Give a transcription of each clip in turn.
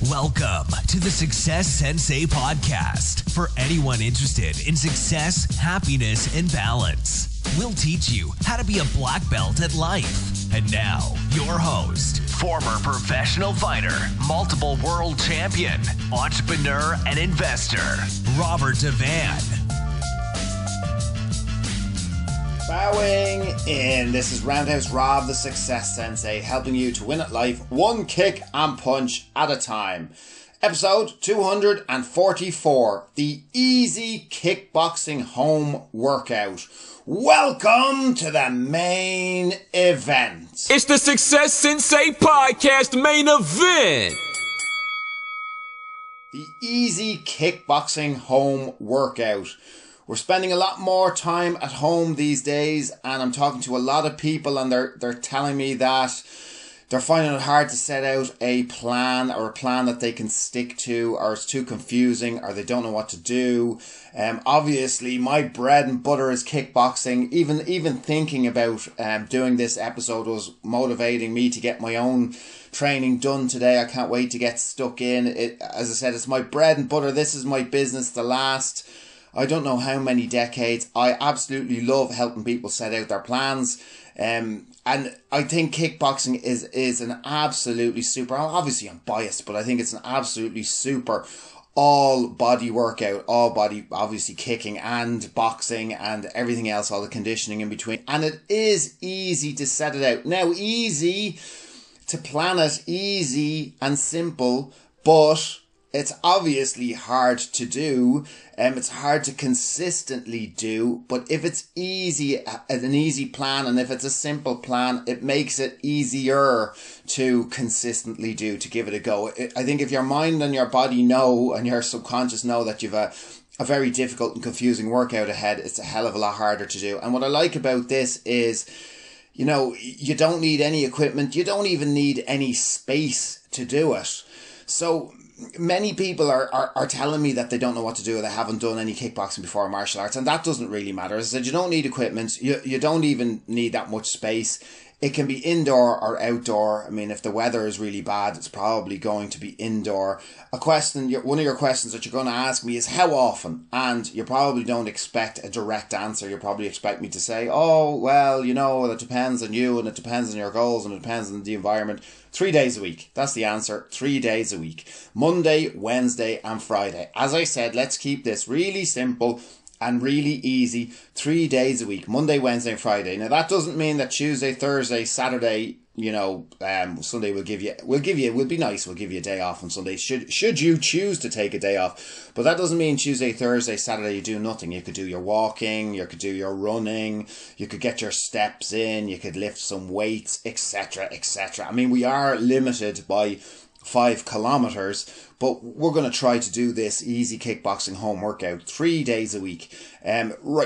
Welcome to the Success Sensei podcast for anyone interested in success, happiness, and balance. We'll teach you how to be a black belt at life. And now, your host, former professional fighter, multiple world champion, entrepreneur, and investor, Robert Devane. Bowing in. This is Roundhouse Rob, the Success Sensei, helping you to win at life one kick and punch at a time. Episode 244, the easy kickboxing home workout. Welcome to the main event. It's the Success Sensei podcast main event. The easy kickboxing home workout. We're spending a lot more time at home these days, and I'm talking to a lot of people, and they're telling me that they're finding it hard to set out a plan that they can stick to, or it's too confusing, or they don't know what to do. Obviously, my bread and butter is kickboxing. Even thinking about doing this episode was motivating me to get my own training done today. I can't wait to get stuck in. As I said, it's my bread and butter. This is my business. The last, I don't know how many decades. I absolutely love helping people set out their plans. And I think kickboxing is an absolutely super, obviously I'm biased, but I think it's an absolutely super all body workout, all body, obviously kicking and boxing and everything else, all the conditioning in between. And it is easy to set it out. Now, easy to plan it, easy and simple, but it's obviously hard to do. It's hard to consistently do, but if it's easy, an easy plan, and if it's a simple plan, it makes it easier to consistently do, to give it a go. I think if your mind and your body know, and your subconscious know that you've a very difficult and confusing workout ahead, it's a hell of a lot harder to do. And what I like about this is, you know, you don't need any equipment. You don't even need any space to do it. So many people are telling me that they don't know what to do, or they haven't done any kickboxing before, or martial arts, and that doesn't really matter. As I said, you don't need equipment. You don't even need that much space. It can be indoor or outdoor. I mean, if the weather is really bad, it's probably going to be indoor. One of your questions that you're going to ask me is how often? And you probably don't expect a direct answer. You probably expect me to say, oh, well, you know, it depends on you, and it depends on your goals, and it depends on the environment. 3 days a week. That's the answer. 3 days a week. Monday, Wednesday, and Friday. As I said, let's keep this really simple and really easy. 3 days a week. Monday, Wednesday, and Friday. Now, that doesn't mean that Tuesday, Thursday, Saturday, you know, Sunday we'll be nice. We'll give you a day off on Sunday. Should you choose to take a day off. But that doesn't mean Tuesday, Thursday, Saturday you do nothing. You could do your walking, you could do your running, you could get your steps in, you could lift some weights, etc., etc. I mean, we are limited by 5 kilometers, but we're going to try to do this easy kickboxing home workout 3 days a week.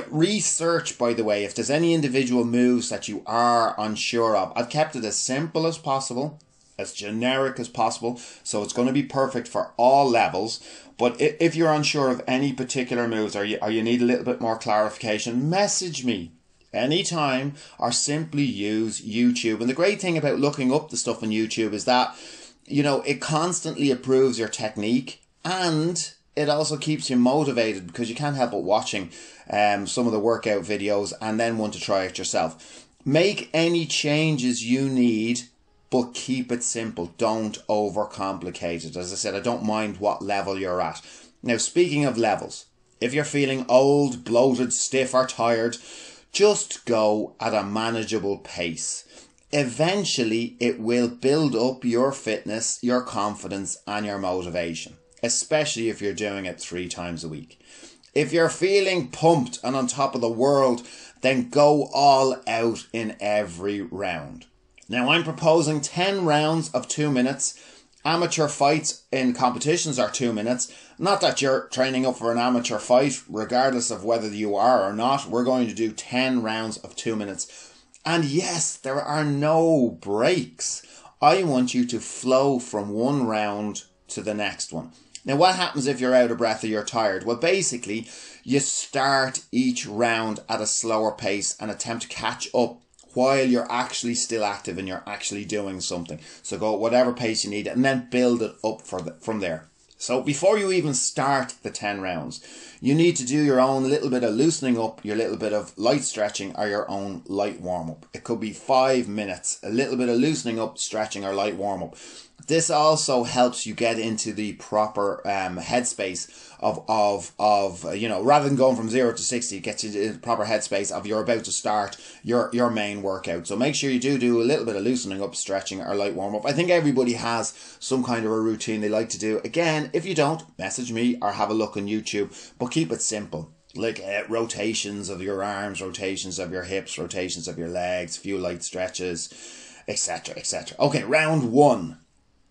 Research, by the way, if there's any individual moves that you are unsure of, I've kept it as simple as possible, as generic as possible, so it's going to be perfect for all levels. But if you're unsure of any particular moves, or you need a little bit more clarification, message me anytime, or simply use YouTube. And the great thing about looking up the stuff on YouTube is that, you know, it constantly improves your technique, and it also keeps you motivated, because you can't help but watching some of the workout videos and then want to try it yourself. Make any changes you need, but keep it simple. Don't overcomplicate it. As I said, I don't mind what level you're at. Now, speaking of levels, if you're feeling old, bloated, stiff, or tired, just go at a manageable pace. Eventually, it will build up your fitness, your confidence, and your motivation, especially if you're doing it 3 times a week. If you're feeling pumped and on top of the world, then go all out in every round. Now, I'm proposing 10 rounds of 2 minutes. Amateur fights in competitions are 2 minutes. Not that you're training up for an amateur fight, regardless of whether you are or not. We're going to do 10 rounds of 2 minutes. And yes, there are no breaks. I want you to flow from one round to the next one. Now, what happens if you're out of breath or you're tired? Well, basically, you start each round at a slower pace and attempt to catch up while you're actually still active and you're actually doing something. So go at whatever pace you need and then build it up from there. So before you even start the 10 rounds, you need to do your own little bit of loosening up, your little bit of light stretching, or your own light warm-up. It could be 5 minutes, a little bit of loosening up, stretching, or light warm-up. This also helps you get into the proper headspace of you know, rather than going from 0 to 60, it gets you into the proper headspace of you're about to start your main workout. So make sure you do a little bit of loosening up, stretching, or light warm up. I think everybody has some kind of a routine they like to do. Again, if you don't, message me or have a look on YouTube, but keep it simple. Like rotations of your arms, rotations of your hips, rotations of your legs, few light stretches, etc, etc. Okay, round 1.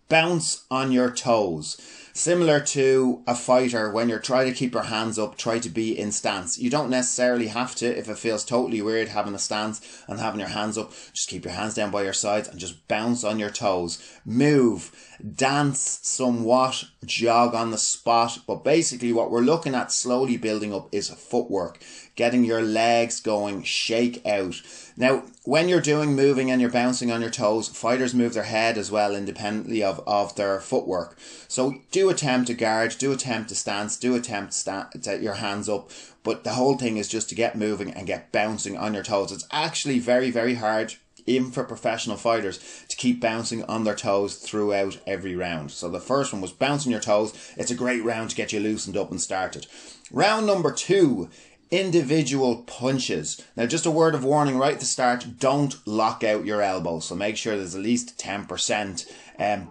Bounce on your toes. Similar to a fighter, when you're trying to keep your hands up, try to be in stance. You don't necessarily have to, if it feels totally weird having a stance and having your hands up, just keep your hands down by your sides and just bounce on your toes. Move, dance somewhat, jog on the spot. But basically what we're looking at slowly building up is footwork, getting your legs going, shake out. Now, when you're doing moving and you're bouncing on your toes, fighters move their head as well independently of their footwork. So do attempt to guard, do attempt to stance, do attempt to your hands up. But the whole thing is just to get moving and get bouncing on your toes. It's actually very, very hard, even for professional fighters, to keep bouncing on their toes throughout every round. So the first one was bouncing your toes. It's a great round to get you loosened up and started. Round number 2. Individual punches. Now, just a word of warning right at the start, don't lock out your elbows. So make sure there's at least 10%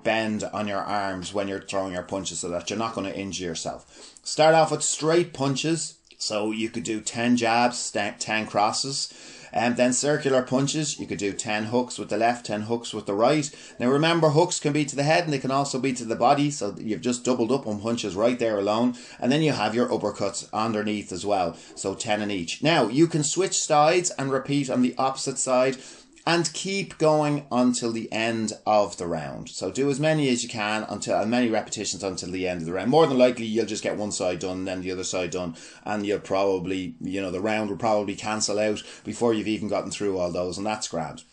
bend on your arms when you're throwing your punches so that you're not going to injure yourself. Start off with straight punches. So you could do 10 jabs, 10 crosses. And then circular punches, you could do 10 hooks with the left, 10 hooks with the right. Now remember, hooks can be to the head and they can also be to the body, so you've just doubled up on punches right there alone. And then you have your uppercuts underneath as well, so 10 in each. Now you can switch sides and repeat on the opposite side and keep going until the end of the round. So do as many as you can, until as many repetitions until the end of the round. More than likely you'll just get one side done, then the other side done, and you'll probably, you know, the round will probably cancel out before you've even gotten through all those, and that's grand.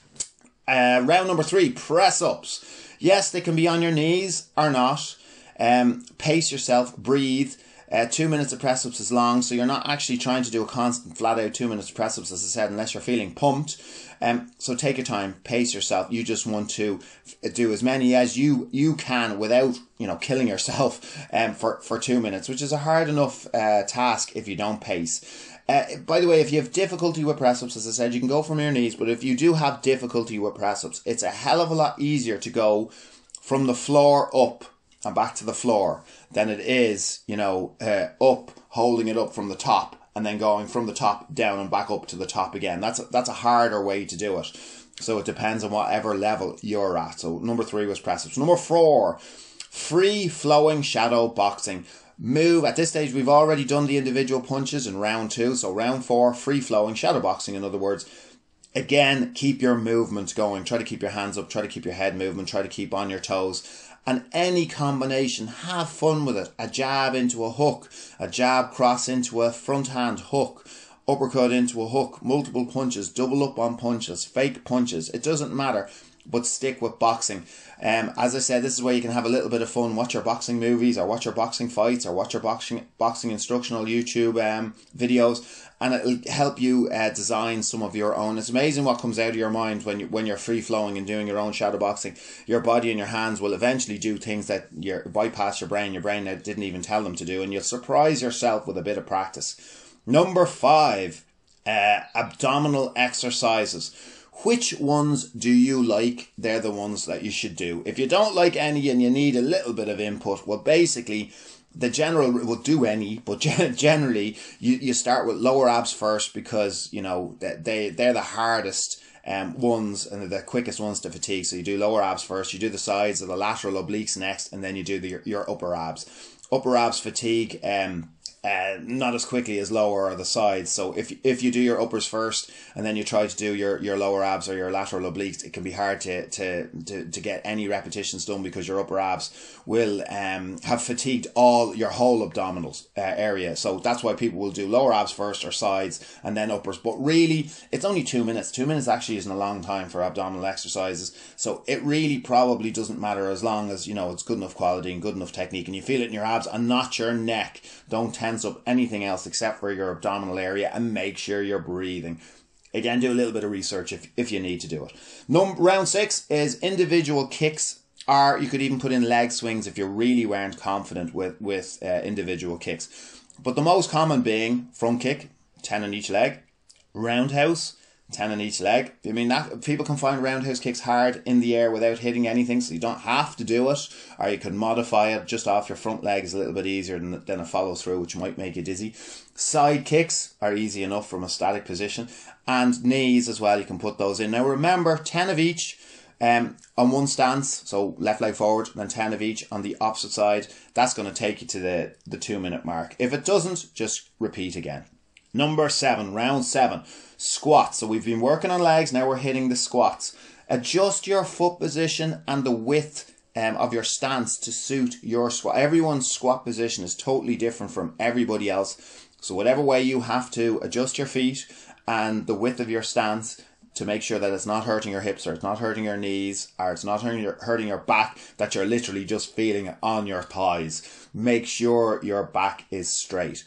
Round number 3, press ups. Yes, they can be on your knees or not. Pace yourself, breathe. 2 minutes of press ups is long, so you're not actually trying to do a constant flat out 2 minutes of press ups, as I said, unless you're feeling pumped. So take your time, pace yourself. You just want to do as many as you can without, you know, killing yourself for 2 minutes, which is a hard enough task if you don't pace. By the way, if you have difficulty with press-ups, as I said, you can go from your knees, but if you do have difficulty with press-ups, it's a hell of a lot easier to go from the floor up and back to the floor than it is, you know, up, holding it up from the top, and then going from the top down and back up to the top again. That's a harder way to do it. So it depends on whatever level you're at. So number 3 was press-ups. Number 4, free-flowing shadow boxing. Move. At this stage, we've already done the individual punches in round 2. So round 4, free-flowing shadow boxing, in other words. Again, keep your movement going. Try to keep your hands up. Try to keep your head moving. Try to keep on your toes. And any combination, have fun with it. A jab into a hook, a jab cross into a front hand hook, uppercut into a hook, multiple punches, double up on punches, fake punches. It doesn't matter, but stick with boxing. As I said, this is where you can have a little bit of fun. Watch your boxing movies, or watch your boxing fights, or watch your boxing instructional YouTube videos, and it'll help you design some of your own. It's amazing what comes out of your mind when you're free flowing and doing your own shadow boxing. Your body and your hands will eventually do things that bypass your brain. Your brain didn't even tell them to do, and you'll surprise yourself with a bit of practice. Number 5, abdominal exercises. Which ones do you like? They're the ones that you should do. If you don't like any and you need a little bit of input, well, basically, the general will do any, but generally, you start with lower abs first, because, you know, they're the hardest ones and the quickest ones to fatigue. So you do lower abs first, you do the sides of the lateral obliques next, and then you do your upper abs. Upper abs fatigue not as quickly as lower or the sides. So if you do your uppers first and then you try to do your lower abs or your lateral obliques, it can be hard to get any repetitions done, because your upper abs will have fatigued your whole abdominals area. So that's why people will do lower abs first or sides and then uppers. But really, it's only 2 minutes. 2 minutes actually isn't a long time for abdominal exercises. So it really probably doesn't matter, as long as, you know, it's good enough quality and good enough technique and you feel it in your abs and not your neck. Don't tense up anything else except for your abdominal area, and make sure you're breathing. Again, do a little bit of research if you need to do it. Round 6 is individual kicks, or you could even put in leg swings if you really weren't confident with individual kicks. But the most common being front kick, 10 on each leg, roundhouse, 10 on each leg. I mean, that people can find roundhouse kicks hard in the air without hitting anything, so you don't have to do it, or you can modify it just off your front leg. Is a little bit easier than a follow through, which might make you dizzy. Side kicks are easy enough from a static position, and knees as well, you can put those in. Now remember, 10 of each on one stance, so left leg forward, then 10 of each on the opposite side. That's going to take you to the 2 minute mark. If it doesn't, just repeat again. Number 7, round 7, squats. So we've been working on legs, now we're hitting the squats. Adjust your foot position and the width of your stance to suit your squat. Everyone's squat position is totally different from everybody else. So whatever way you have to adjust your feet and the width of your stance to make sure that it's not hurting your hips, or it's not hurting your knees, or it's not hurting your back, that you're literally just feeling it on your thighs. Make sure your back is straight.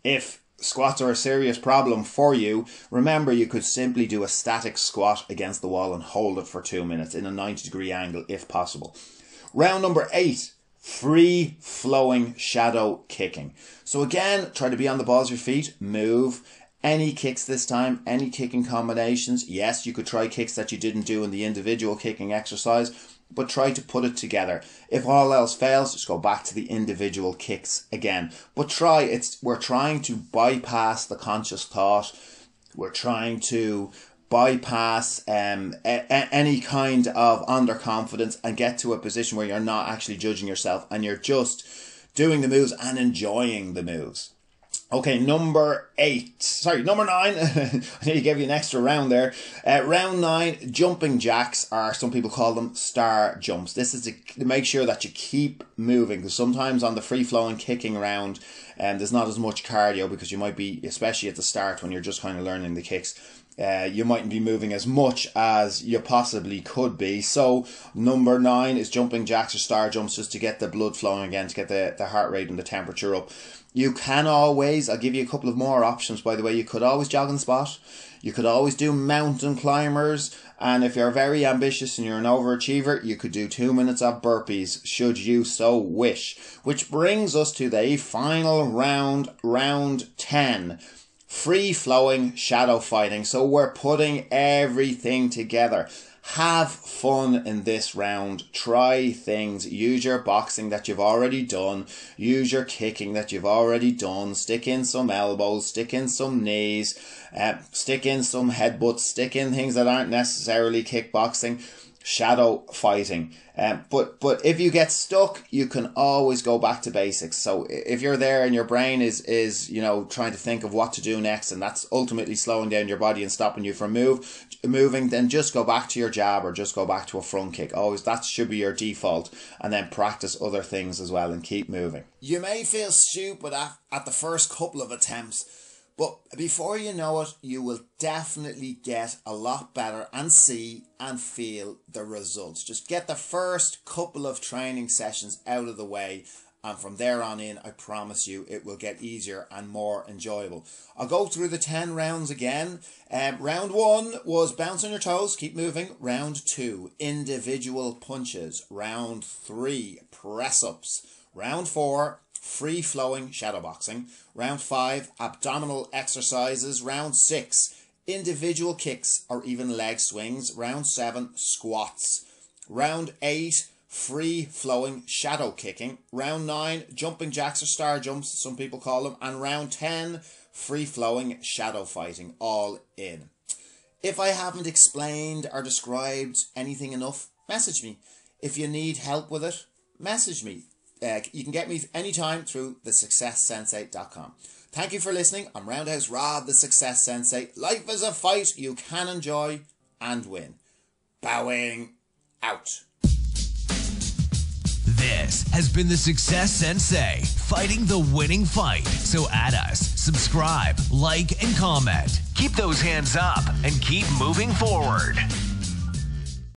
If squats are a serious problem for you, remember you could simply do a static squat against the wall and hold it for 2 minutes in a 90-degree angle if possible. Round number 8, free flowing shadow kicking. So again, try to be on the balls of your feet, move. Any kicks this time, any kicking combinations. Yes, you could try kicks that you didn't do in the individual kicking exercise, but try to put it together. If all else fails, just go back to the individual kicks again. But we're trying to bypass the conscious thought. We're trying to bypass any kind of underconfidence and get to a position where you're not actually judging yourself and you're just doing the moves and enjoying the moves. Okay, number 9. I need to give you an extra round there. Round 9, jumping jacks, or some people call them star jumps. This is to make sure that you keep moving, because sometimes on the free flowing kicking round, there's not as much cardio, because you might be, especially at the start when you're just kind of learning the kicks, you mightn't be moving as much as you possibly could be. So number 9 is jumping jacks or star jumps, just to get the blood flowing again, to get the heart rate and the temperature up. You can always, I'll give you a couple of more options by the way, you could always jog on the spot. You could always do mountain climbers. And if you're very ambitious and you're an overachiever, you could do 2 minutes of burpees, should you so wish. Which brings us to the final round, round 10. Free flowing shadow fighting. So we're putting everything together. Have fun in this round. Try things. Use your boxing that you've already done. Use your kicking that you've already done. Stick in some elbows. Stick in some knees. Stick in some headbutts. Stick in things that aren't necessarily kickboxing. Shadow fighting. But if you get stuck, you can always go back to basics. So if you're there and your brain is trying to think of what to do next, and that's ultimately slowing down your body and stopping you from moving, then just go back to your jab or just go back to a front kick. Always, that should be your default, and then practice other things as well and keep moving. You may feel stupid at the first couple of attempts, but before you know it, you will definitely get a lot better and see and feel the results. Just get the first couple of training sessions out of the way, and from there on in, I promise you, it will get easier and more enjoyable. I'll go through the 10 rounds again. Round 1 was bounce on your toes, keep moving. Round 2, individual punches. Round 3, press-ups. Round 4, free-flowing shadowboxing. Round 5, abdominal exercises. Round 6, individual kicks or even leg swings. Round 7, squats. Round 8, free-flowing shadow kicking. Round 9, jumping jacks or star jumps, some people call them. And round 10, free-flowing shadow fighting, all in. If I haven't explained or described anything enough, message me. If you need help with it, message me. You can get me anytime through thesuccesssensei.com. Thank you for listening. I'm Roundhouse Rob, the Success Sensei. Life is a fight you can enjoy and win. Bowing out. This has been the Success Sensei, fighting the winning fight. So add us, subscribe, like, and comment. Keep those hands up and keep moving forward.